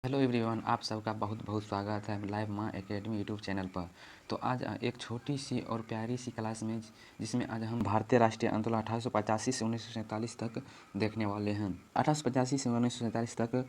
Hello everyone, आप सबका बहुत बहुत स्वागत है लाइव माँ एकेडमी यूट्यूब चैनल पर। तो आज एक छोटी सी और प्यारी सी क्लास में जिसमें आज हम भारतीय राष्ट्रीय आंदोलन 1885 से 1947 तक देखने वाले हैं। 1885 से 1947 तक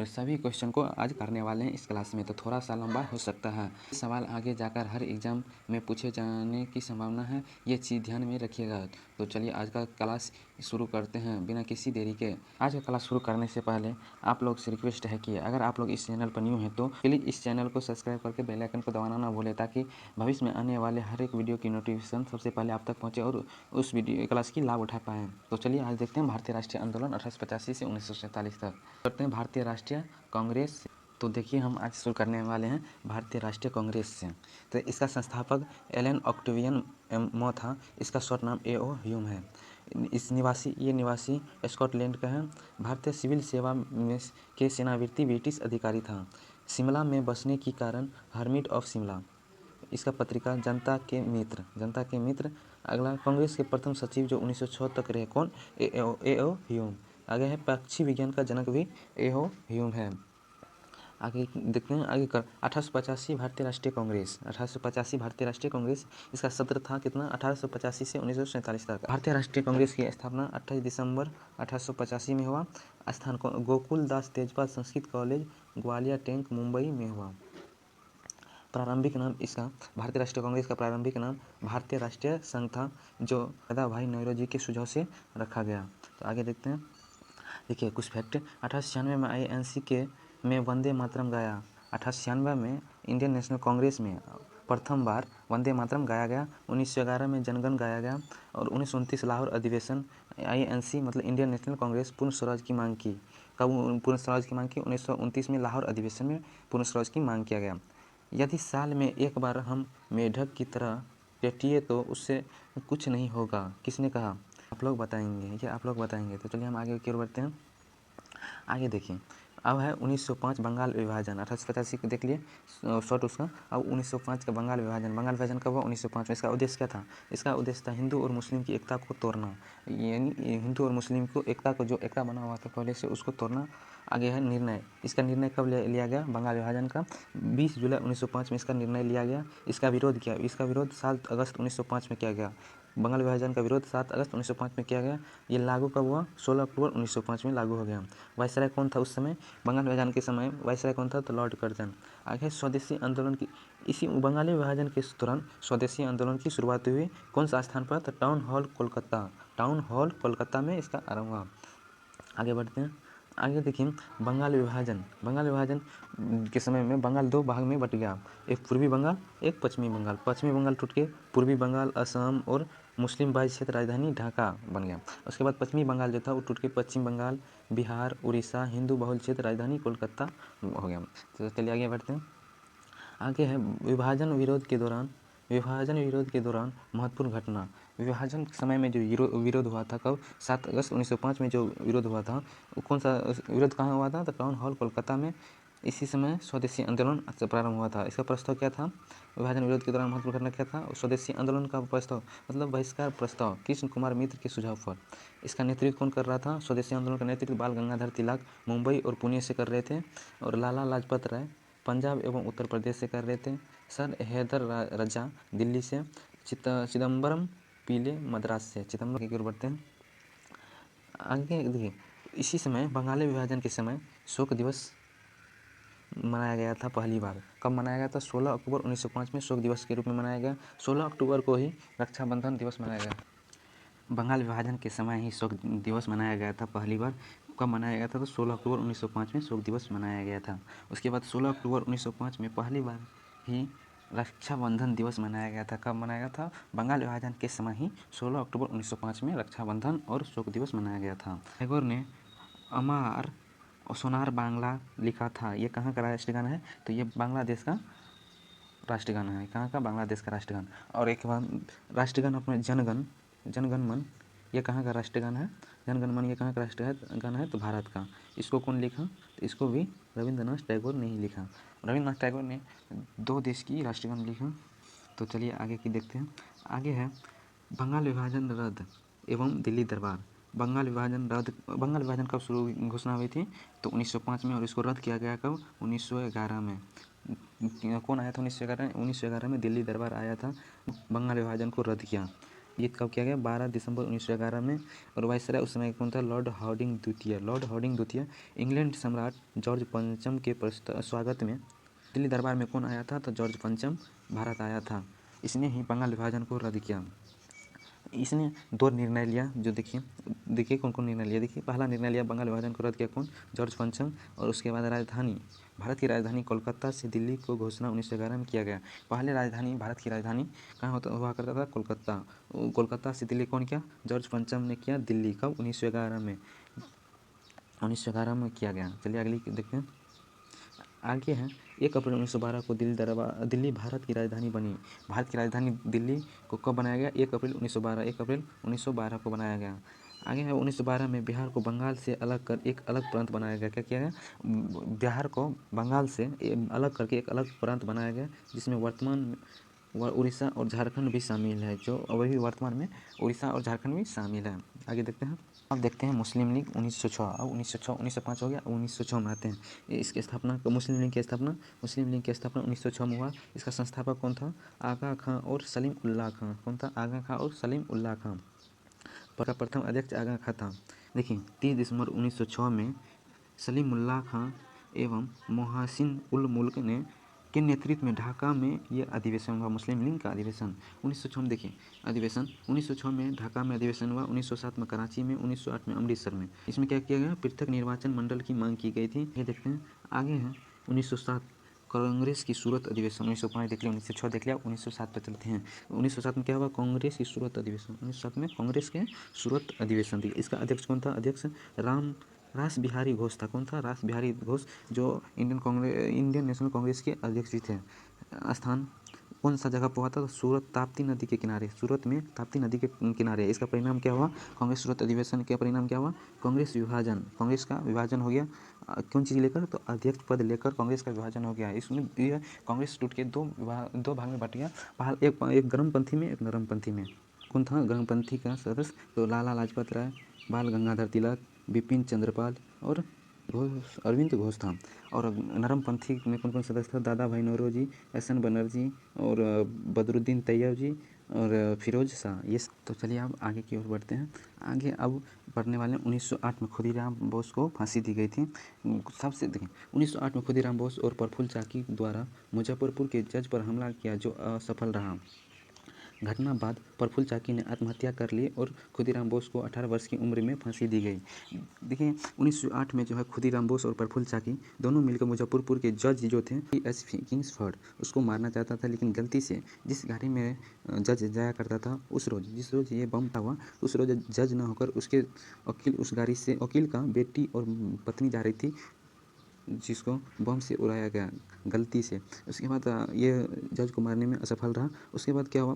सभी क्वेश्चन को आज करने वाले हैं इस क्लास में। तो थोड़ा सा लंबा हो सकता है, सवाल आगे जाकर हर एग्ज़ाम में पूछे जाने की संभावना है, ये चीज़ ध्यान में रखिएगा। तो चलिए आज का क्लास शुरू करते हैं बिना किसी देरी के। आज का क्लास शुरू करने से पहले आप लोग से रिक्वेस्ट है कि अगर आप लोग इस चैनल पर न्यू हैं तो प्लीज़ इस चैनल को सब्सक्राइब करके बेल आइकन को दबाना ना भूलें, ताकि भविष्य में आने वाले हर एक वीडियो की नोटिफिकेशन सबसे पहले आप तक पहुंचे और उस वीडियो क्लास की लाभ उठा पाएँ। तो चलिए आज देखते हैं भारतीय राष्ट्रीय आंदोलन 1885 से 1947 तक। करते हैं भारतीय राष्ट्रीय कांग्रेस। तो देखिए हम आज शुरू करने वाले हैं भारतीय राष्ट्रीय कांग्रेस से। तो इसका संस्थापक एलन ऑक्टेवियन मो था। इसका शॉर्ट नाम ए.ओ. ह्यूम है। ये निवासी स्कॉटलैंड का है। भारतीय सिविल सेवा में के सेवानिवृत्त ब्रिटिश अधिकारी था। शिमला में बसने के कारण हर्मिट ऑफ शिमला। इसका पत्रिका जनता के मित्र। अगला कांग्रेस के प्रथम सचिव जो 1906 तक रहे, कौन? ए.ओ. ह्यूम। आगे है पक्षी विज्ञान का जनक भी ए.ओ. ह्यूम है। आगे देखते हैं आगे कर 1885 भारतीय राष्ट्रीय कांग्रेस। 1885 भारतीय राष्ट्रीय कांग्रेस, इसका सत्र था कितना? 1885 से 1947 तक। भारतीय राष्ट्रीय कांग्रेस की स्थापना 28 दिसंबर 1885 में हुआ। स्थान गोकुल दास तेजपाल संस्कृत कॉलेज, ग्वालियर टैंक, मुंबई में हुआ। प्रारंभिक नाम इसका, भारतीय राष्ट्रीय कांग्रेस का प्रारंभिक नाम भारतीय राष्ट्रीय संघ था, जो दादाभाई नौरोजी के सुझाव से रखा गया। तो आगे देखते हैं। देखिए कुछ फैक्ट। 1896 में INC के में वंदे मातरम गाया। 1896 में इंडियन नेशनल कांग्रेस में प्रथम बार वंदे मातरम गाया गया। 1911 में जनगण गाया गया। और 1929 लाहौर अधिवेशन INC मतलब इंडियन नेशनल कांग्रेस पूर्ण स्वराज की मांग की। कब पूर्ण स्वराज की मांग की? 1929 में लाहौर अधिवेशन में पूर्ण स्वराज की मांग किया गया। यदि साल में एक बार हम मेढक की तरह पेटिए तो उससे कुछ नहीं होगा, किसने कहा? आप लोग बताएंगे। तो चलिए हम आगे की ओर बढ़ते हैं। आगे देखिए, अब है 1905 बंगाल विभाजन। 1885 को देख लिए शॉर्ट उसका। अब 1905 का बंगाल विभाजन कब हुआ? 1905 में। इसका उद्देश्य क्या था? इसका उद्देश्य था हिंदू और मुस्लिम की एकता को तोड़ना, यानी हिंदू और मुस्लिम को जो एकता बना हुआ था पहले से, उसको तोड़ना। आगे है निर्णय। इसका निर्णय कब लिया गया? बंगाल विभाजन का 20 जुलाई 1905 में इसका निर्णय लिया गया। इसका विरोध 7 अगस्त 1905 में किया गया। बंगाल विभाजन का विरोध 7 अगस्त 1905 में किया गया। ये लागू कब हुआ? 16 अक्टूबर 1905 में लागू हो गया। वायसराय कौन था उस समय? बंगाल विभाजन के समय वायसराय कौन था? तो लॉर्ड कर्जन। आगे स्वदेशी आंदोलन की, इसी बंगाली विभाजन के दौरान स्वदेशी आंदोलन की शुरुआत हुई। कौन सा स्थान पर? तो टाउन हॉल कोलकाता में इसका आरंभ हुआ। आगे बढ़ते हैं। आगे देखिए, बंगाल विभाजन के समय में बंगाल दो भाग में बट गया। एक पूर्वी बंगाल, एक पश्चिमी बंगाल। पश्चिमी बंगाल टूट के पूर्वी बंगाल, असम और मुस्लिम बाह्य क्षेत्र राजधानी ढाका बन गया। उसके बाद पश्चिमी बंगाल जो था वो टूट के पश्चिम बंगाल, बिहार, उड़ीसा, हिंदू बहुल क्षेत्र राजधानी कोलकाता हो गया। तो चलिए आगे बढ़ते हैं। आगे है विभाजन विरोध के दौरान महत्वपूर्ण घटना। विभाजन के समय में जो विरोध हुआ था, कब? 7 अगस्त 1905 में जो विरोध हुआ था, वो कौन सा विरोध कहाँ हुआ था? तो टाउन हॉल कोलकाता में। इसी समय स्वदेशी आंदोलन प्रारंभ हुआ था। इसका प्रस्ताव क्या था? विभाजन विरोध के दौरान महत्वपूर्ण घटना क्या था? स्वदेशी आंदोलन का प्रस्ताव मतलब बहिष्कार प्रस्ताव, कृष्ण कुमार मित्र के सुझाव पर। इसका नेतृत्व कौन कर रहा था? स्वदेशी आंदोलन का नेतृत्व बाल गंगाधर तिलक मुंबई और पुणे से कर रहे थे, और लाला लाजपत राय पंजाब एवं उत्तर प्रदेश से कर रहे थे। सर हैदर रजा दिल्ली से, चिदम्बरम पीले मद्रास से। चिदम्बरम की ओर बढ़ते हैं। आगे देखिए, इसी समय बंगाली विभाजन के समय शोक दिवस मनाया गया था पहली बार। कब मनाया गया था? 16 अक्टूबर 1905 में शोक दिवस के रूप में मनाया गया। 16 अक्टूबर को ही रक्षाबंधन दिवस मनाया गया। बंगाल विभाजन के समय ही शोक दिवस मनाया गया था पहली बार। कब मनाया गया था? तो 16 अक्टूबर 1905 में शोक दिवस मनाया गया था। उसके बाद 16 अक्टूबर 1905 में पहली बार ही रक्षाबंधन दिवस मनाया गया था। कब मनाया गया था? बंगाल विभाजन के समय ही 16 अक्टूबर 1905 में रक्षाबंधन और शोक दिवस मनाया गया था। टैगोर ने अमार सोनार बांग्ला लिखा था। ये कहाँ का राष्ट्रगान है? तो ये बांग्लादेश का राष्ट्रगान है। कहाँ का? बांग्लादेश का राष्ट्रगान। और एक बार राष्ट्रगान अपने जनगण मन, ये कहाँ का राष्ट्रगान है? जनगण मन ये कहाँ का राष्ट्रगान है? तो भारत का। इसको कौन लिखा? तो इसको भी रविंद्रनाथ टैगोर ने ही लिखा। रविंद्रनाथ टैगोर ने 2 देश की राष्ट्रगान लिखा। तो चलिए आगे की देखते हैं। आगे है बंगाल विभाजन रद्द एवं दिल्ली दरबार। बंगाल विभाजन कब शुरू घोषणा हुई थी? तो 1905 में, और इसको रद्द किया गया कब? 1911 में। कौन आया था 1911 में? 1911 में दिल्ली दरबार आया था, बंगाल विभाजन को रद्द किया। ये कब किया गया? 12 दिसंबर 1911 में। और वायसराय उस समय कौन था? लॉर्ड हार्डिंग द्वितीय। लॉर्ड हार्डिंग द्वितीय इंग्लैंड सम्राट जॉर्ज पंचम के स्वागत में दिल्ली दरबार में कौन आया था? तो जॉर्ज पंचम भारत आया था। इसने ही बंगाल विभाजन को रद्द किया। इसने 2 निर्णय लिया, जो देखिए कौन कौन निर्णय लिया। देखिए, पहला निर्णय लिया बंगाल विभाजन को रद्द किया कौन? जॉर्ज पंचम। और उसके बाद राजधानी, भारत की राजधानी कोलकाता से दिल्ली को घोषणा 1911 में किया गया। पहले राजधानी, भारत की राजधानी कहाँ हुआ करता था? कोलकाता। कोलकाता से दिल्ली कौन किया? जॉर्ज पंचम ने किया। दिल्ली कब? 1911 में। 1911 में किया गया। चलिए अगली देखते हैं। आगे है 1 अप्रैल 1912 को दिल्ली भारत की राजधानी बनी। भारत की राजधानी दिल्ली को कब बनाया गया? 1 अप्रैल 1912। 1 अप्रैल 1912 को बनाया गया। आगे है 1912 में बिहार को बंगाल से अलग कर एक अलग प्रांत बनाया गया। क्या किया गया? बिहार को बंगाल से अलग करके एक अलग प्रांत बनाया गया, जिसमें वर्तमान उड़ीसा और झारखंड भी शामिल है, जो अभी वर्तमान में उड़ीसा और झारखंड भी शामिल है। आगे देखते हैं। अब देखते हैं मुस्लिम लीग 1906। अब 1906, 1905 हो गया, 1906 में आते हैं। इसकी स्थापना, मुस्लिम लीग की स्थापना 1906 में हुआ। इसका संस्थापक कौन था? आगा खां और सलीम उल्लाह खां। कौन था? आगा खां और सलीम उल्लाह खां। प्रथम अध्यक्ष आगा खां था। देखिए 30 दिसंबर 1906 में सलीम उल्लाह खां एवं मोहसिन उल मुल्क के नेतृत्व में ढाका में ये अधिवेशन हुआ, मुस्लिम लीग का अधिवेशन 1906 में। देखिए अधिवेशन 1906 में ढाका में अधिवेशन हुआ, 1907 में कराची में, 1908 में अमृतसर में। इसमें क्या किया गया? पृथक निर्वाचन मंडल की मांग की गई थी। ये देखते हैं। आगे है 1907 कांग्रेस की सूरत अधिवेशन। 1905 देख लिया, 1906 देख लिया, 1907 पर चलते हैं। 1907 में क्या हुआ? कांग्रेस की सूरत अधिवेशन। 1907 में कांग्रेस के सूरत अधिवेशन थी। इसका अध्यक्ष कौन था? अध्यक्ष रास बिहारी घोष था। कौन था? रास बिहारी घोष, जो इंडियन नेशनल कांग्रेस के अध्यक्ष भी थे। स्थान कौन सा जगह पर हुआ था? तो सूरत, ताप्ती नदी के किनारे। सूरत में ताप्ती नदी के किनारे। इसका परिणाम क्या हुआ? कांग्रेस सूरत अधिवेशन के परिणाम क्या हुआ? कांग्रेस का विभाजन हो गया। कौन चीज़ लेकर? तो अध्यक्ष पद लेकर कांग्रेस का विभाजन हो गया। इसमें यह कांग्रेस टूट के दो भाग में बट गया। एक गर्मपंथी में, एक नरमपंथी में। कौन था गर्मपंथी का सदस्य? तो लाला लाजपत राय, बाल गंगाधर तिलक, बिपिन चंद्रपाल और अरविंद घोष था। और नरमपंथी में कौन कौन सदस्य था? दादा भाई नौरोजी, एस.एन. बनर्जी और बदरुद्दीन तैयब जी और फिरोज शाह। ये तो चलिए अब आगे की ओर बढ़ते हैं। आगे अब पढ़ने वाले 1908 में खुदीराम बोस को फांसी दी गई थी। सबसे देखिए 1908 में खुदीराम बोस और प्रफुल्ल चाकी द्वारा मुजफ्फरपुर के जज पर हमला किया, जो असफल रहा। घटना बाद प्रफुल्ल चाकी ने आत्महत्या कर ली और खुदीराम बोस को 18 वर्ष की उम्र में फांसी दी गई। देखिए 1908 में जो है खुदीराम बोस और प्रफुल्ल चाकी दोनों मिलकर मुजफ्फरपुर के जज जो थे एस किंग्सफोर्ड, उसको मारना चाहता था, लेकिन गलती से जिस गाड़ी में जज जाया करता था जिस रोज़ ये बम हुआ, उस रोज़ जज ना होकर उसके वकील, उस गाड़ी से वकील का बेटी और पत्नी जा रही थी, जिसको बम से उड़ाया गया गलती से। उसके बाद ये जज को मारने में असफल रहा। उसके बाद क्या हुआ?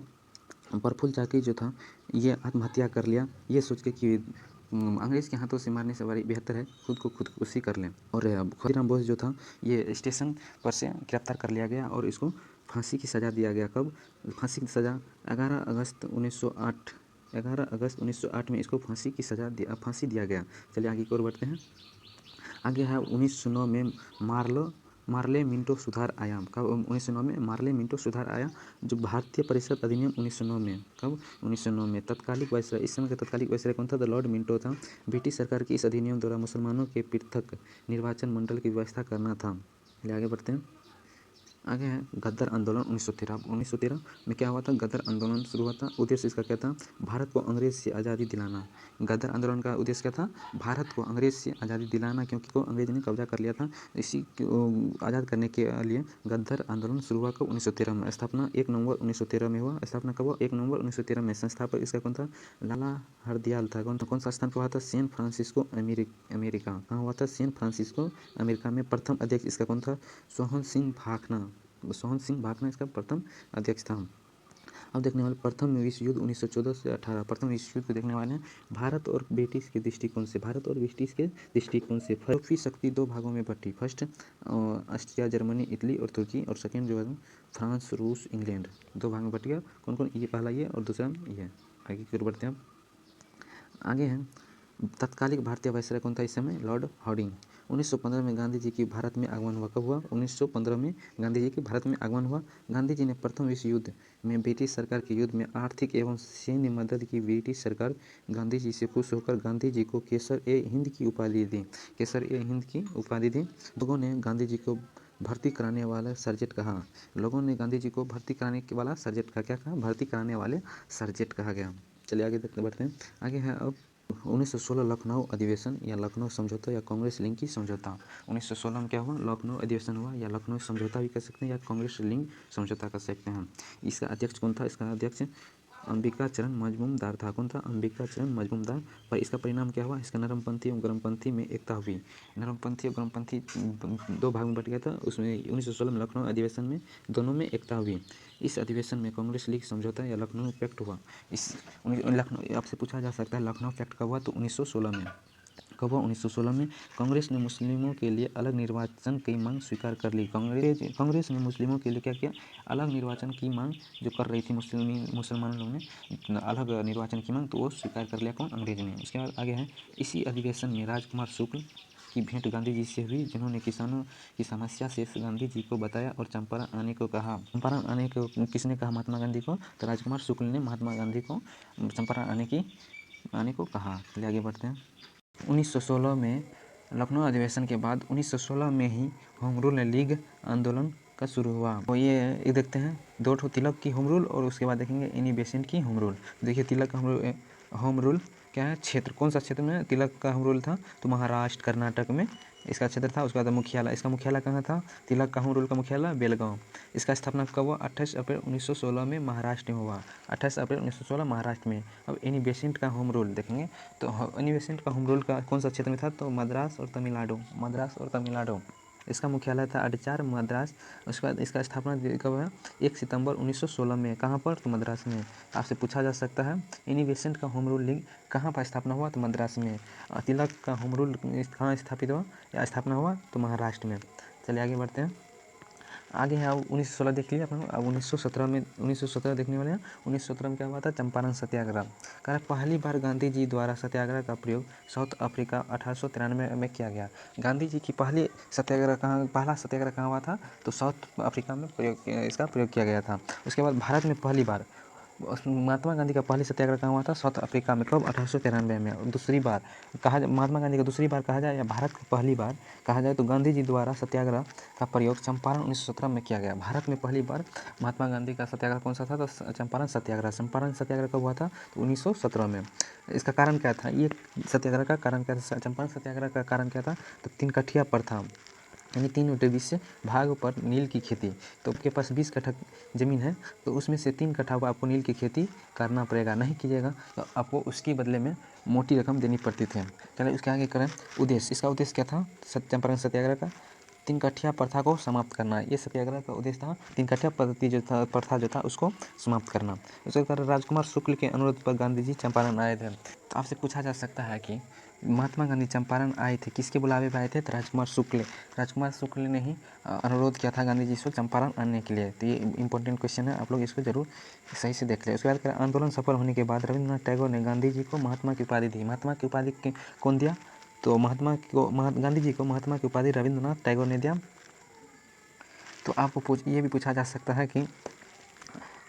प्रफुल्ल चाकी जो था ये आत्महत्या कर लिया, ये सोच के कि अंग्रेज़ के हाथों से मारने से बड़ी बेहतर है खुद को खुदकुशी कर लें। और खुदीराम बोस जो था ये स्टेशन पर से गिरफ्तार कर लिया गया और इसको फांसी की सज़ा दिया गया। कब फांसी की सज़ा? 11 अगस्त 1908 में इसको फांसी दिया गया। चलिए आगे की ओर बढ़ते हैं। आगे है 1909 में मार्ले मिंटो सुधार आया। कब? 1909 में मार्ले मिंटो सुधार आया, जो भारतीय परिषद अधिनियम 1909 में। कब? 1909 में। तत्कालिक वायसराय, इस समय का तत्कालिक वायसराय कौन था? द लॉर्ड मिंटो था। ब्रिटिश सरकार की इस अधिनियम द्वारा मुसलमानों के पृथक निर्वाचन मंडल की व्यवस्था करना था। चलिए आगे बढ़ते हैं। आगे है गद्दर आंदोलन 1913। 1913 में क्या हुआ था? गद्दर आंदोलन शुरू हुआ था। उद्देश्य इसका क्या था? भारत को अंग्रेज से आज़ादी दिलाना। गद्दर आंदोलन का उद्देश्य क्या था? भारत को अंग्रेज से आज़ादी दिलाना, क्योंकि को अंग्रेज ने कब्जा कर लिया था। इसी आज़ाद करने के लिए गद्दर आंदोलन शुरू हुआ। कब? 1913 में। स्थापना 1 नवंबर 1913 में हुआ। स्थापना कब हुआ? 1 नवंबर 1913 में। संस्थापक इसका कौन था? लाला हरदयाल था। कौन सा स्थान पर हुआ था? San Francisco, America. कहाँ हुआ था? सैन फ्रांसिस्को, अमेरिका में। प्रथम अध्यक्ष इसका कौन था? सोहन सिंह भाखना इसका प्रथम अध्यक्ष था। अब देखने वाले प्रथम विश्व युद्ध 1914 से 18। प्रथम विश्व युद्ध को देखने वाले हैं भारत और ब्रिटिश के दृष्टिकोण से। यूरोपीय शक्ति 2 भागों में बटी। फर्स्ट ऑस्ट्रिया, जर्मनी, इटली और तुर्की, और सेकेंड जो है फ्रांस, रूस, इंग्लैंड। 2 भाग में बट गया। कौन कौन? ये पहला ये और दूसरा ये। आगे की ओर बढ़ते हैं। आगे है तत्कालिक भारतीय वायसराय कौन था इस समय? Lord Hardinge. 1915 में गांधी जी की भारत में आगमन हुआ। कब हुआ? 1915 में गांधी जी की भारत में आगमन हुआ। गांधी जी ने प्रथम विश्व युद्ध में ब्रिटिश सरकार के युद्ध में आर्थिक एवं सैन्य मदद की। ब्रिटिश सरकार गांधी जी से खुश होकर गांधी जी को केसर-ए-हिंद की उपाधि दी। केसर-ए-हिंद की उपाधि दी। लोगों ने गांधी जी को भर्ती कराने वाला सर्जेंट कहा। लोगों ने गांधी जी को भर्ती कराने वाला सर्जेंट कहा। क्या कहा? भर्ती कराने वाले सर्जेंट कहा गया। चलिए आगे देखते बढ़ते हैं। आगे है अब 1916 लखनऊ अधिवेशन या लखनऊ समझौता या कांग्रेस लिंक की समझौता। 1916 में क्या हुआ? लखनऊ अधिवेशन हुआ या लखनऊ समझौता भी कह सकते हैं या कांग्रेस लिंक समझौता कर सकते हैं। इसका अध्यक्ष कौन था? इसका अध्यक्ष अंबिका चरण मजमूदार था। कौन था? अंबिका चरण मजमूदार। पर इसका परिणाम क्या हुआ? इसका नरमपंथी और गर्मपंथी में एकता हुई। नरमपंथी और गर्मपंथी दो भाग में बट गया था। उसमें 1916 में लखनऊ अधिवेशन में दोनों में एकता हुई। इस अधिवेशन में कांग्रेस लीग समझौता या लखनऊ पैक्ट हुआ। इस लखनऊ आपसे पूछा जा सकता है लखनऊ पैक्ट कब हुआ? तो 1916 में। कब हुआ? 1916 में। कांग्रेस ने मुस्लिमों के लिए अलग निर्वाचन की मांग स्वीकार कर ली। कांग्रेस ने मुस्लिमों के लिए क्या किया? अलग निर्वाचन की मांग जो कर रही थी मुसलमान लोगों ने अलग निर्वाचन की मांग, तो वो स्वीकार कर लिया। कौन? अंग्रेज ने। उसके बाद आगे है, इसी अधिवेशन में राजकुमार शुक्ल की भेंट गांधी जी से हुई, जिन्होंने किसानों की समस्या से गांधी जी को बताया और चंपारण आने को कहा। चंपारण आने को किसने कहा? महात्मा गांधी को। तो राजकुमार शुक्ल ने महात्मा गांधी को चंपारण आने को कहा। चलिए आगे बढ़ते हैं। 1916 में लखनऊ अधिवेशन के बाद 1916 में ही होम रूल लीग आंदोलन का शुरू हुआ। तो ये देखते हैं, दो ठो तिलक की होम रूल और उसके बाद देखेंगे एनी बेसेंट की होम रूल। देखिए तिलक का होम रूल क्या है? क्षेत्र, कौन सा क्षेत्र में तिलक का होम रूल था? तो महाराष्ट्र कर्नाटक में इसका क्षेत्र था। उसके बाद मुख्यालय, इसका मुख्यालय कहाँ था? तिलक का होम रूल का मुख्यालय बेलगांव। इसका स्थापना कब हुआ? 28 अप्रैल 1916 में महाराष्ट्र में हुआ। 28 अप्रैल 1916 महाराष्ट्र में। अब एनी बेसेंट का होम रूल देखेंगे, तो एनी बेसेंट का होम रूल का कौन सा क्षेत्र में था? तो मद्रास और तमिलनाडु। मद्रास और तमिलनाडु। इसका मुख्यालय था अडचार, मद्रास। उसके बाद इसका स्थापना कब है? 1 सितंबर 1916 में। कहाँ पर? तो मद्रास में। आपसे पूछा जा सकता है एनी बेसेंट का होम रूल लीग कहाँ पर स्थापना हुआ? तो मद्रास में। तिलक का होम रूल कहाँ स्थापित हुआ या स्थापना हुआ? तो महाराष्ट्र में। चलिए आगे बढ़ते हैं। आगे है अब 1916 देख लीजिए अपन। अब 1917 देखने वाले हैं। 1917 में क्या हुआ था? चंपारण सत्याग्रह। कहा पहली बार गांधी जी द्वारा सत्याग्रह का प्रयोग साउथ अफ्रीका 1893 में किया गया। गांधी जी की पहला सत्याग्रह कहाँ हुआ था? तो साउथ अफ्रीका में इसका प्रयोग किया गया था। उसके बाद भारत में पहली बार महात्मा गांधी का पहली सत्याग्रह कहाँ हुआ था? साउथ अफ्रीका में। कब? 1893 में। और दूसरी बार महात्मा गांधी का दूसरी बार कहा जाए या भारत की पहली बार कहा जाए तो गांधी जी द्वारा सत्याग्रह का प्रयोग चंपारण 1917 में किया गया। भारत में पहली बार महात्मा गांधी का सत्याग्रह कौन सा था? तो चंपारण सत्याग्रह। चंपारण सत्याग्रह कब हुआ था? तो 1917 में। इसका कारण क्या था? ये सत्याग्रह का कारण क्या था? चंपारण सत्याग्रह का कारण क्या था? तो 3 कठिया प्रथा, यानी 3 भाग पर नील की खेती। तो आपके पास 20 कट्ठा ज़मीन है, तो उसमें से 3 कट्ठा आपको नील की खेती करना पड़ेगा। नहीं कीजिएगा तो आपको उसके बदले में मोटी रकम देनी पड़ती थी। चलिए उसके आगे करें। उद्देश्य, इसका उद्देश्य क्या था? चंपारण सत्याग्रह का 3 कठिया प्रथा को समाप्त करना। ये सत्याग्रह का उद्देश्य था। 3 कठिया प्रथा जो था उसको समाप्त करना। इसके कारण राजकुमार शुक्ल के अनुरोध पर गांधी जी चंपारण आए थे। तो आपसे पूछा जा सकता है कि महात्मा गांधी चंपारण आए थे, किसके बुलावे पर आए थे? तो राजकुमार शुक्ल ने ही अनुरोध किया था गांधी जी से चंपारण आने के लिए। तो ये इंपॉर्टेंट क्वेश्चन है, आप लोग इसको जरूर सही से देख लें। उसके बाद आंदोलन सफल होने के बाद रविंद्रनाथ टैगोर ने गांधी जी को महात्मा की उपाधि दी। महात्मा की उपाधि कौन दिया? तो गांधी जी को महात्मा की उपाधि रविंद्रनाथ टैगोर ने दिया। तो आपको ये भी पूछा जा सकता है कि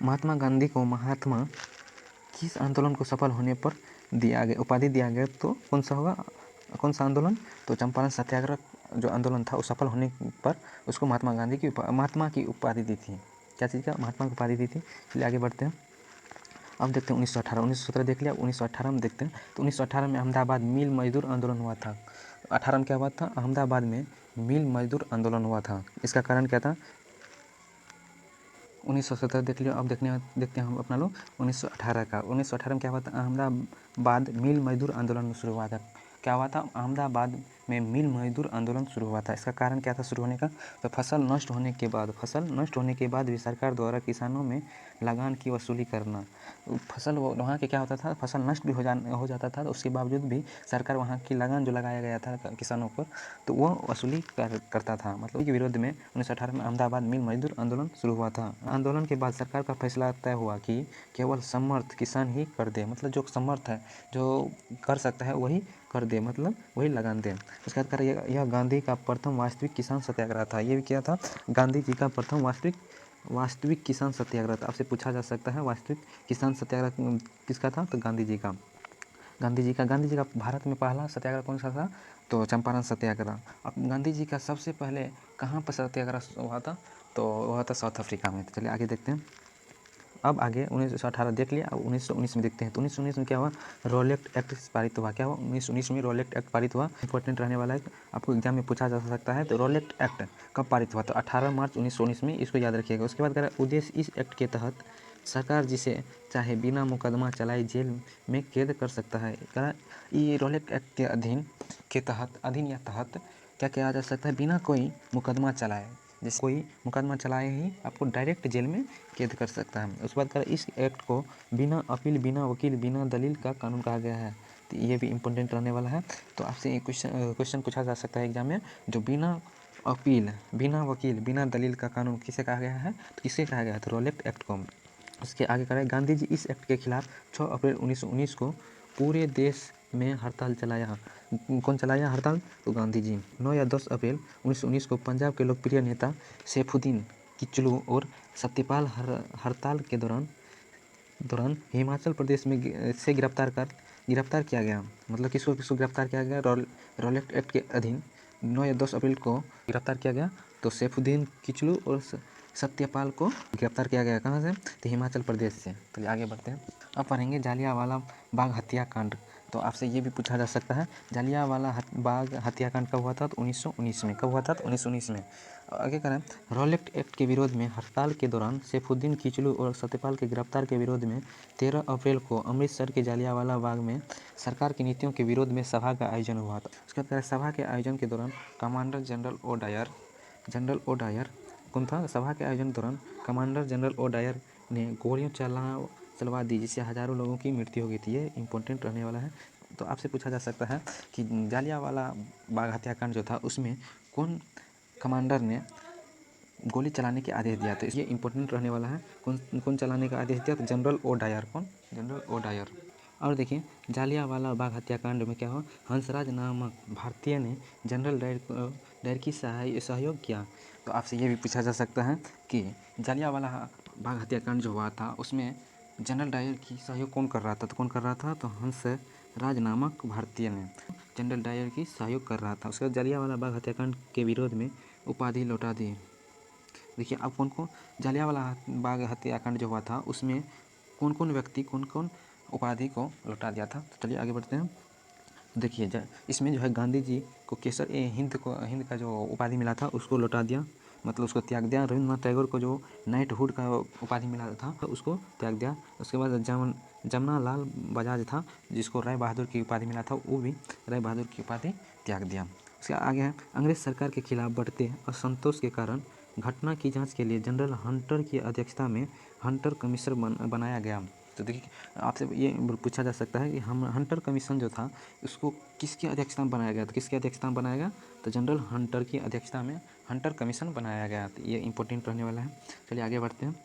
महात्मा गांधी को महात्मा किस आंदोलन को सफल होने पर उपाधि दिया गया? तो कौन सा होगा? कौन सा आंदोलन? तो चंपारण सत्याग्रह जो आंदोलन था वो सफल होने पर उसको महात्मा की उपाधि दी थी। क्या चीज़ का? महात्मा की उपाधि दी थी। चलिए आगे बढ़ते हैं। अब देखते हैं 1918। 1917 देख लिया, 1918 में देखते हैं। तो 1918 में अहमदाबाद मिल मजदूर आंदोलन हुआ था। 18 में क्या हुआ था? अहमदाबाद में मिल मजदूर आंदोलन हुआ था। इसका कारण क्या था? 1917 देख लिया। अब देखते हैं हम अपना लोग 1918 का। 1918 में क्या हुआ था? अहमदाबाद मिल मजदूर आंदोलन शुरू हुआ था। क्या हुआ था? अहमदाबाद में मिल मजदूर आंदोलन शुरू हुआ था। इसका कारण क्या था शुरू होने का? तो फसल नष्ट होने के बाद भी सरकार द्वारा किसानों में लगान की वसूली करना। फसल वहाँ के क्या होता था, फसल नष्ट भी हो जाता था, तो उसके बावजूद भी सरकार वहाँ की लगान जो लगाया गया था किसानों पर, तो वो वसूली करता था। मतलब के विरोध में 1918 में अहमदाबाद मिल मजदूर आंदोलन शुरू हुआ था। आंदोलन के बाद सरकार का फैसला तय हुआ कि केवल समर्थ किसान ही कर दे, मतलब जो समर्थ है, जो कर सकता है वही कर दे, मतलब वही लगान दे। उसके बाद यह गांधी का प्रथम वास्तविक किसान सत्याग्रह था। ये भी क्या था? गांधी जी का प्रथम वास्तविक किसान सत्याग्रह था। आपसे पूछा जा सकता है वास्तविक किसान सत्याग्रह किसका था? तो गांधी जी का भारत में पहला सत्याग्रह कौन सा था? तो चंपारण सत्याग्रह। अब गांधी जी का सबसे पहले कहाँ पर सत्याग्रह हुआ था? तो वह था साउथ अफ्रीका में। तो चलिए आगे देखते हैं। अब आगे 1918 देख लिया, अब 1919 में देखते हैं। तो 1919 में क्या हुआ? रॉलेट एक्ट पारित हुआ। क्या हुआ? 1919 में रॉलेट एक्ट पारित हुआ। इंपॉर्टेंट रहने वाला है, आपको एग्जाम में पूछा जा सकता है। तो रॉलेट एक्ट कब पारित हुआ? तो 18 मार्च 1919 में, इसको याद रखिएगा। उसके बाद कह उद्देश्य, इस एक्ट के तहत सरकार जिसे चाहे बिना मुकदमा चलाए जेल में कैद कर सकता है। ये रॉलेट एक्ट के अधीन या तहत क्या किया जा सकता है? बिना कोई मुकदमा चलाए, जैसे कोई मुकदमा चलाए ही आपको डायरेक्ट जेल में कैद कर सकता है। उसके बाद इस एक्ट को बिना अपील, बिना वकील, बिना दलील का कानून कहा गया है। तो ये भी इम्पोर्टेंट रहने वाला है। तो आपसे एक क्वेश्चन पूछा जा सकता है एग्जाम में, जो बिना अपील, बिना वकील, बिना दलील का कानून किसे कहा गया है? तो किसे कहा गया है? तो रॉलेट एक्ट को। उसके आगे करें, गांधी जी इस एक्ट के खिलाफ 6 अप्रैल 1919 को पूरे देश में हड़ताल चलाया। कौन चलाया हड़ताल? तो गांधी जी। 9 या 10 अप्रैल 1919 को पंजाब के लोकप्रिय नेता सैफुद्दीन किचलू और सत्यपाल हड़ताल के दौरान हिमाचल प्रदेश में से गिरफ्तार किया गया। मतलब किसको गिरफ्तार किया गया? रॉलेट एक्ट के अधीन 9 या 10 अप्रैल को गिरफ्तार किया गया। तो सैफुद्दीन किचलू और सत्यपाल को गिरफ्तार किया गया। कहाँ से? तो हिमाचल प्रदेश से। तो आगे बढ़ते हैं। अब पढ़ेंगे जालियांवाला बाग हत्याकांड। तो आपसे ये भी पूछा जा सकता है, जालियांवाला बाग हत्याकांड कब हुआ था? तो 1919 में। कब हुआ था? तो 1919 में। आगे करें, रॉलेट एक्ट के विरोध में हड़ताल के दौरान सैफुद्दीन किचलू और सत्यपाल के गिरफ्तार के विरोध में 13 अप्रैल को अमृतसर के जालियांवाला बाग में सरकार की नीतियों के विरोध में सभा का आयोजन हुआ था। उसके बाद सभा के आयोजन के दौरान कमांडर जनरल ओ डायर कौन था? सभा के आयोजन के दौरान कमांडर जनरल ओ डायर ने गोलियां चलवा दी, जिससे हज़ारों लोगों की मृत्यु हो गई थी। ये इंपॉर्टेंट रहने वाला है। तो आपसे पूछा जा सकता है कि जालियांवाला बाग हत्याकांड जो था उसमें कौन कमांडर ने गोली चलाने के आदेश दिया? तो ये इंपॉर्टेंट रहने वाला है। कौन चलाने का आदेश दिया? तो जनरल ओ डायर। कौन? General O Dyer. और देखिए, जालियांवाला बाग हत्याकांड में क्या हुआ? हंसराज नामक भारतीय ने जनरल डायर की सहयोग किया। तो आपसे ये भी पूछा जा सकता है कि जालियांवाला बाग हत्याकांड जो हुआ था उसमें जनरल डायर की सहयोग कौन कर रहा था? तो कौन कर रहा था? तो हंसराज नामक भारतीय ने जनरल डायर की सहयोग कर रहा था। उसके बाद जालियांवाला बाग हत्याकांड के विरोध में उपाधि लौटा दी। देखिए, अब कौन जालियांवाला बाग हत्याकांड जो हुआ था उसमें कौन कौन व्यक्ति कौन कौन उपाधि को लौटा दिया था? तो चलिए आगे बढ़ते हैं। देखिए, इसमें जो है गांधी जी को हिंद का जो उपाधि मिला था उसको लौटा दिया, मतलब उसको त्याग दिया। रविंद्रनाथ टैगोर को जो नाइटहुड का उपाधि मिला था उसको त्याग दिया। उसके बाद जमनालाल बजाज था, जिसको राय बहादुर की उपाधि मिला था, वो भी राय बहादुर की उपाधि त्याग दिया। उसके आगे है, अंग्रेज सरकार के खिलाफ बढ़ते असंतोष के कारण घटना की जांच के लिए जनरल हंटर की अध्यक्षता में हंटर कमीशन बनाया गया। तो देखिए, आपसे ये पूछा जा सकता है कि हम हंटर कमीशन जो था उसको किसकी अध्यक्षता में बनाया गया? तो किसकी अध्यक्षता में बनाया गया? तो जनरल हंटर की अध्यक्षता में हंटर कमीशन बनाया गया। तो ये इंपॉर्टेंट रहने वाला है। चलिए आगे बढ़ते हैं।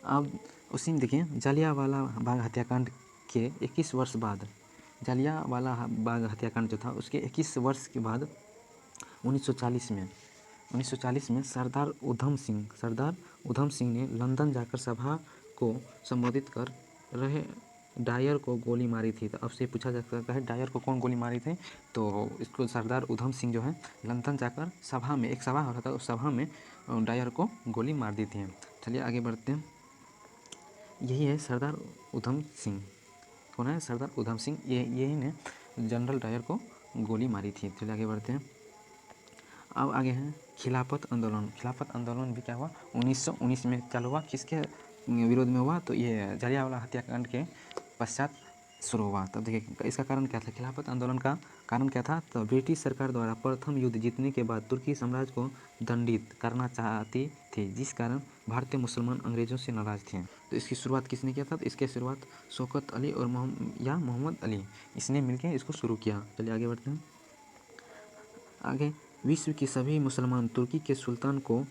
अब उसी में देखिए, जालियांवाला बाग हत्याकांड के 21 वर्ष बाद, जालियांवाला बाग हत्याकांड जो था उसके 21 वर्ष के बाद 1940 में सरदार उधम सिंह ने लंदन जाकर सभा को संबोधित कर रहे डायर को गोली मारी थी। तो अब से पूछा जा सकता है डायर को कौन गोली मारी थी? तो इसको सरदार उधम सिंह जो है लंदन जाकर सभा में, एक सभा हो रहा था उस सभा में डायर को गोली मार दी थी। चलिए आगे बढ़ते हैं। यही है सरदार उधम सिंह। कौन है? सरदार उधम सिंह। यही ने जनरल डायर को गोली मारी थी। चलिए आगे बढ़ते हैं। अब आगे हैं खिलाफत आंदोलन भी क्या हुआ? 1919 में चालू हुआ। किसके विरोध में हुआ? तो ये जालियांवाला हत्याकांड के पश्चात शुरू हुआ। तब देखिए इसका कारण क्या था, खिलाफत आंदोलन का कारण क्या था, तो ब्रिटिश सरकार द्वारा प्रथम युद्ध जीतने के बाद तुर्की साम्राज्य को दंडित करना चाहती थी, जिस कारण भारतीय मुसलमान अंग्रेजों से नाराज थे। तो इसकी शुरुआत किसने किया था, तो इसकी शुरुआत शौकत अली और मोहम्मद अली, इसने मिलकर इसको शुरू किया। चलिए आगे बढ़ते हैं। आगे विश्व के सभी मुसलमान तुर्की के सुल्तान को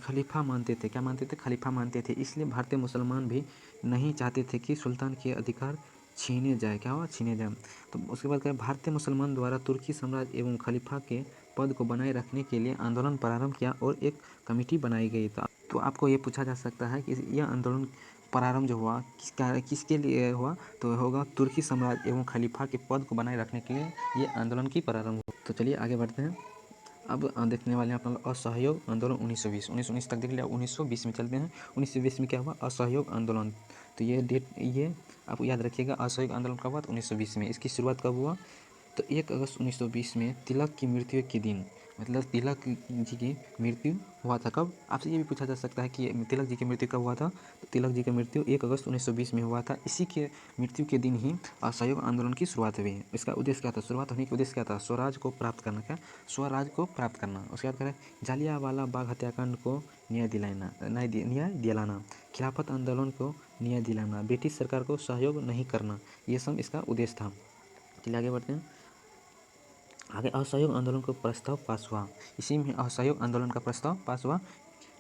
खलीफा मानते थे। क्या मानते थे, खलीफा मानते थे। इसलिए भारतीय मुसलमान भी नहीं चाहते थे कि सुल्तान के अधिकार छीने जाए। क्या हुआ, छीने जाए। तो उसके बाद क्या, भारतीय मुसलमान द्वारा तुर्की साम्राज्य एवं खलीफा के पद को बनाए रखने के लिए आंदोलन प्रारंभ किया और एक कमेटी बनाई गई। तो आपको ये पूछा जा सकता है कि यह आंदोलन प्रारंभ जो हुआ किसके लिए हुआ, तो होगा तुर्की साम्राज्य एवं खलीफा के पद को बनाए रखने के लिए ये आंदोलन की प्रारंभ हुआ। तो चलिए आगे बढ़ते हैं। अब देखने वाले हैं अपना असहयोग आंदोलन 1920 तक देख लिया। 1920 में चलते हैं। 1920 में क्या हुआ, असहयोग आंदोलन। तो ये डेट ये आप याद रखिएगा, असहयोग आंदोलन कब हुआ, तो 1920 में। इसकी शुरुआत कब हुआ, तो 1 अगस्त 1920 में तिलक की मृत्यु के दिन, मतलब तिलक जी की मृत्यु हुआ था। कब, आपसे ये भी पूछा जा सकता है कि तिलक जी की मृत्यु कब हुआ था, तो तिलक जी की मृत्यु 1 अगस्त 1920 में हुआ था। इसी के मृत्यु के दिन ही असहयोग आंदोलन की शुरुआत हुई। इसका उद्देश्य क्या था, शुरुआत होने का उद्देश्य क्या था, स्वराज को प्राप्त करना। क्या, स्वराज को प्राप्त करना। उसके बाद करें जालियांवाला बाग हत्याकांड को न्याय दिलाना, खिलाफत आंदोलन को न्याय दिलाना, ब्रिटिश सरकार को सहयोग नहीं करना, ये सब इसका उद्देश्य था। चलिए आगे बढ़ते हैं। आगे असहयोग आंदोलन का प्रस्ताव पास हुआ। इसी में असहयोग आंदोलन का प्रस्ताव पास हुआ।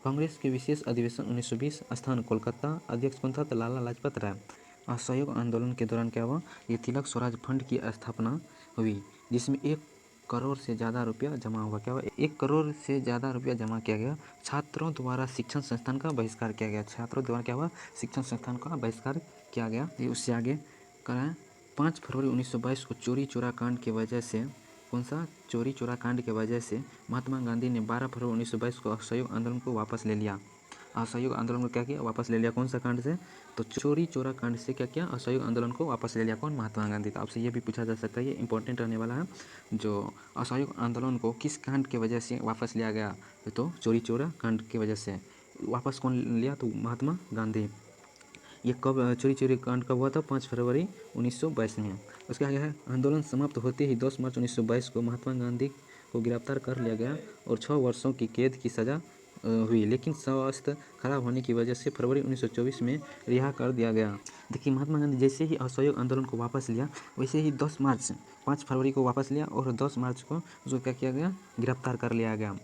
कांग्रेस के विशेष अधिवेशन 1920, स्थान कोलकाता, अध्यक्ष कौन था, तो लाला लाजपत राय। असहयोग आंदोलन के दौरान क्या हुआ, ये तिलक स्वराज फंड की स्थापना हुई, जिसमें 1 करोड़ से ज़्यादा रुपया जमा हुआ। क्या हुआ, 1 करोड़ से ज़्यादा रुपया जमा किया गया। छात्रों द्वारा शिक्षण संस्थान का बहिष्कार किया गया। छात्रों द्वारा क्या हुआ, शिक्षण संस्थान का बहिष्कार किया गया। ये उससे आगे कराएं 5 फरवरी 1922 को चोरी चोरा कांड की वजह से, कौन सा, चोरी चोरा कांड की वजह से महात्मा गांधी ने 12 फरवरी 1922 को असहयोग आंदोलन को वापस ले लिया। असहयोग आंदोलन को क्या किया, वापस ले लिया। कौन सा कांड से, तो चोरी चोरा कांड से क्या किया, असहयोग आंदोलन को वापस ले लिया। कौन, महात्मा गांधी। तो आपसे ये भी पूछा जा सकता है, ये इंपॉर्टेंट रहने वाला है, जो असहयोग आंदोलन को किस कांड की वजह से वापस लिया गया, तो चोरी चोरा कांड की वजह से वापस कौन लिया, तो महात्मा गांधी। ये कब, चोरी चोरी कांड कब हुआ था, 5 फरवरी 1922 में। उसके आगे है आंदोलन समाप्त होते ही 10 मार्च 1922 को महात्मा गांधी को गिरफ्तार कर लिया गया और 6 वर्षों की कैद की सज़ा हुई, लेकिन स्वास्थ्य खराब होने की वजह से फरवरी 1924 में रिहा कर दिया गया। देखिए महात्मा गांधी जैसे ही असहयोग आंदोलन को वापस लिया, वैसे ही 5 फरवरी को वापस लिया और 10 मार्च को उसको क्या किया गया, गिरफ्तार कर लिया गया।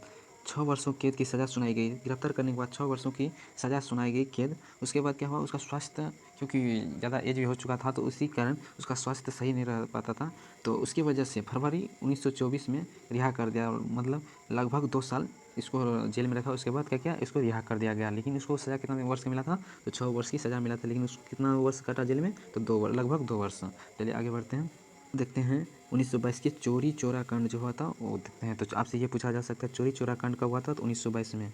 6 वर्षों कैद की सज़ा सुनाई गई। गिरफ्तार करने के बाद 6 वर्षों की सज़ा सुनाई गई, कैद। उसके बाद क्या हुआ, उसका स्वास्थ्य, क्योंकि ज़्यादा एज भी हो चुका था, तो उसी कारण उसका स्वास्थ्य सही नहीं रह पाता था, तो उसकी वजह से फरवरी 1924 में रिहा कर दिया। मतलब लगभग 2 साल इसको जेल में रखा। उसके बाद क्या किया, इसको रिहा कर दिया गया। लेकिन उसको सज़ा कितना वर्ष का मिला था, तो 6 वर्ष की सज़ा मिला था, लेकिन उसको कितना वर्ष काटा जेल में, तो लगभग 2 वर्ष। चलिए आगे बढ़ते हैं। देखते हैं 1922 के चोरी चोरा कांड जो हुआ था वो देखते हैं। तो आपसे ये पूछा जा सकता है, चोरी चोरा कांड कब हुआ था, तो 1922 में।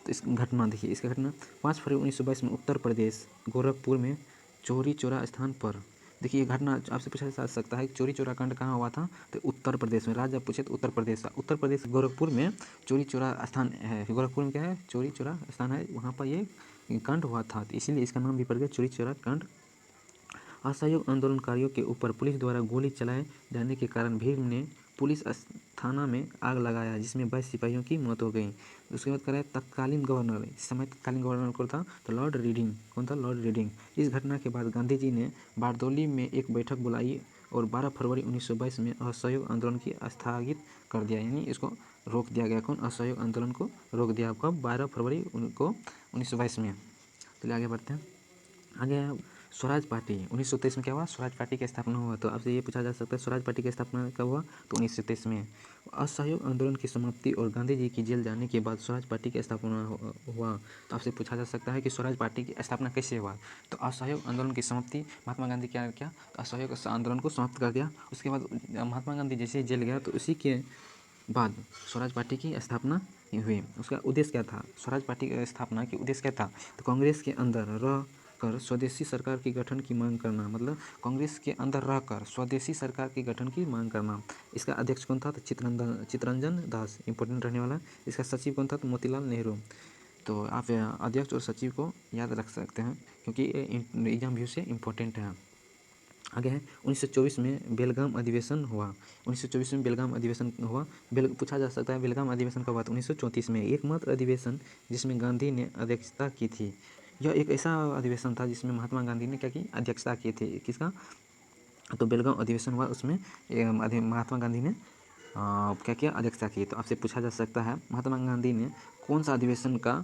तो इस घटना देखिए, इसका घटना 5 फरवरी 1922 में उत्तर प्रदेश गोरखपुर में चोरी चोरा स्थान पर। देखिए ये घटना आपसे पूछा जा सकता है, चोरी चोरा कांड कहाँ हुआ था, तो उत्तर प्रदेश में। राज्य पूछे तो उत्तर प्रदेश गोरखपुर में चोरी चोरा स्थान है। गोरखपुर में क्या है, चोरी चोरा स्थान है, वहाँ पर ये कांड हुआ था, तो इसीलिए इसका नाम भी पड़ गया चोरी चोरा कांड। असहयोग आंदोलनकारियों के ऊपर पुलिस द्वारा गोली चलाए जाने के कारण भीड़ ने पुलिस थाना में आग लगाया, जिसमें 22 सिपाहियों की मौत हो गई। उसके बाद कराए तत्कालीन गवर्नर, इस समय तत्कालीन गवर्नर कौन था, तो लॉर्ड रीडिंग। कौन था, लॉर्ड रीडिंग। इस घटना के बाद गांधी जी ने बारदौली में एक बैठक बुलाई और 12 फरवरी 1922 में असहयोग आंदोलन की स्थगित कर दिया, यानी इसको रोक दिया गया। कौन, असहयोग आंदोलन को रोक दिया। कब, 12 फरवरी को 1922 में। चलिए आगे बढ़ते हैं। आगे स्वराज पार्टी 1923 में क्या हुआ, स्वराज पार्टी की स्थापना हुआ। तो आपसे ये पूछा जा सकता है, स्वराज पार्टी की स्थापना कब हुआ, तो 1923 में। असहयोग आंदोलन की समाप्ति और गांधी जी की जेल जाने के बाद स्वराज पार्टी की स्थापना हुआ। तो आपसे पूछा जा सकता है कि स्वराज पार्टी की स्थापना कैसे हुआ, तो असहयोग आंदोलन की समाप्ति, महात्मा गांधी क्या किया, तो असहयोग आंदोलन को समाप्त कर दिया। उसके बाद महात्मा गांधी जैसे ही जेल गया, तो उसी के बाद स्वराज पार्टी की स्थापना हुई। उसका उद्देश्य क्या था, स्वराज पार्टी की स्थापना की उद्देश्य क्या था, तो कांग्रेस के अंदर रह कर स्वदेशी सरकार की गठन की मांग करना। मतलब कांग्रेस के अंदर रहकर स्वदेशी सरकार के गठन की मांग करना। इसका अध्यक्ष कौन था, तो चित्तरंजन दास, इंपॉर्टेंट रहने वाला। इसका सचिव कौन था, तो मोतीलाल नेहरू। तो आप अध्यक्ष और सचिव को याद रख सकते हैं, क्योंकि एग्जाम व्यू से इम्पोर्टेंट है। आगे है 1924 में बेलगाम अधिवेशन हुआ। 1924 में बेलगाम अधिवेशन हुआ। पूछा जा सकता है बेलगाम अधिवेशन कब हुआ था? 1934 में। एकमात्र अधिवेशन जिसमें गांधी ने अध्यक्षता की थी। यह एक ऐसा अधिवेशन था जिसमें महात्मा गांधी ने क्या की? अध्यक्षता की थी। किसका? तो बेलगाम अधिवेशन हुआ, उसमें महात्मा गांधी ने क्या किया? अध्यक्षता की। तो आपसे पूछा जा सकता है महात्मा गांधी ने कौन सा अधिवेशन का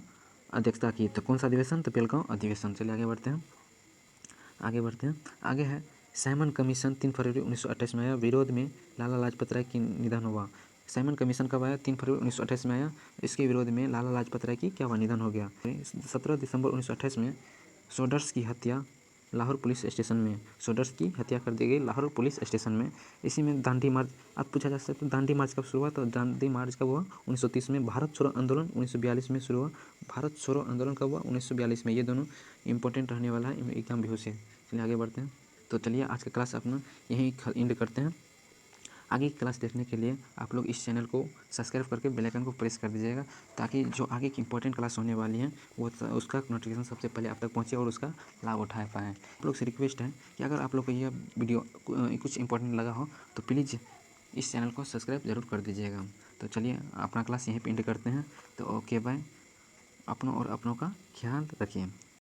अध्यक्षता की? तो कौन सा अधिवेशन? तो बेलगाम अधिवेशन। चलिए आगे बढ़ते हैं। आगे है साइमन कमीशन 3 फरवरी 1928 में आया। विरोध में लाला लाजपत राय की निधन हुआ। साइमन कमीशन कब आया? 3 फरवरी 1928 में आया। इसके विरोध में लाला लाजपत राय की क्या हुआ? निधन हो गया। 17 दिसंबर 1928 में सोडर्स की हत्या लाहौर पुलिस स्टेशन में। सोडर्स की हत्या कर दी गई लाहौर पुलिस स्टेशन में। इसी में दांडी मार्च। अब पूछा जा सकता है दांडी मार्च कब शुरू हुआ? तो दांडी मार्च कब हुआ? 1930 में। भारत छोड़ो आंदोलन 1942 में शुरू हुआ। भारत छोड़ो आंदोलन कब हुआ? 1942 में। ये दोनों इंपॉर्टेंट रहने वाला है एग्जाम भी से। चलिए आगे बढ़ते हैं। तो चलिए आज का क्लास अपना यहीं एंड करते हैं। आगे की क्लास देखने के लिए आप लोग इस चैनल को सब्सक्राइब करके बेल आइकन को प्रेस कर दीजिएगा, ताकि जो आगे की इंपॉर्टेंट क्लास होने वाली हैं वो उसका नोटिफिकेशन सबसे पहले आप तक पहुंचे और उसका लाभ उठा पाएँ। आप लोग से रिक्वेस्ट है कि अगर आप लोग को यह वीडियो कुछ इंपॉर्टेंट लगा हो तो प्लीज़ इस चैनल को सब्सक्राइब ज़रूर कर दीजिएगा। तो चलिए अपना क्लास यहीं पे एंड करते हैं। तो ओके बाय। अपनों और अपनों का ख्याल रखिए।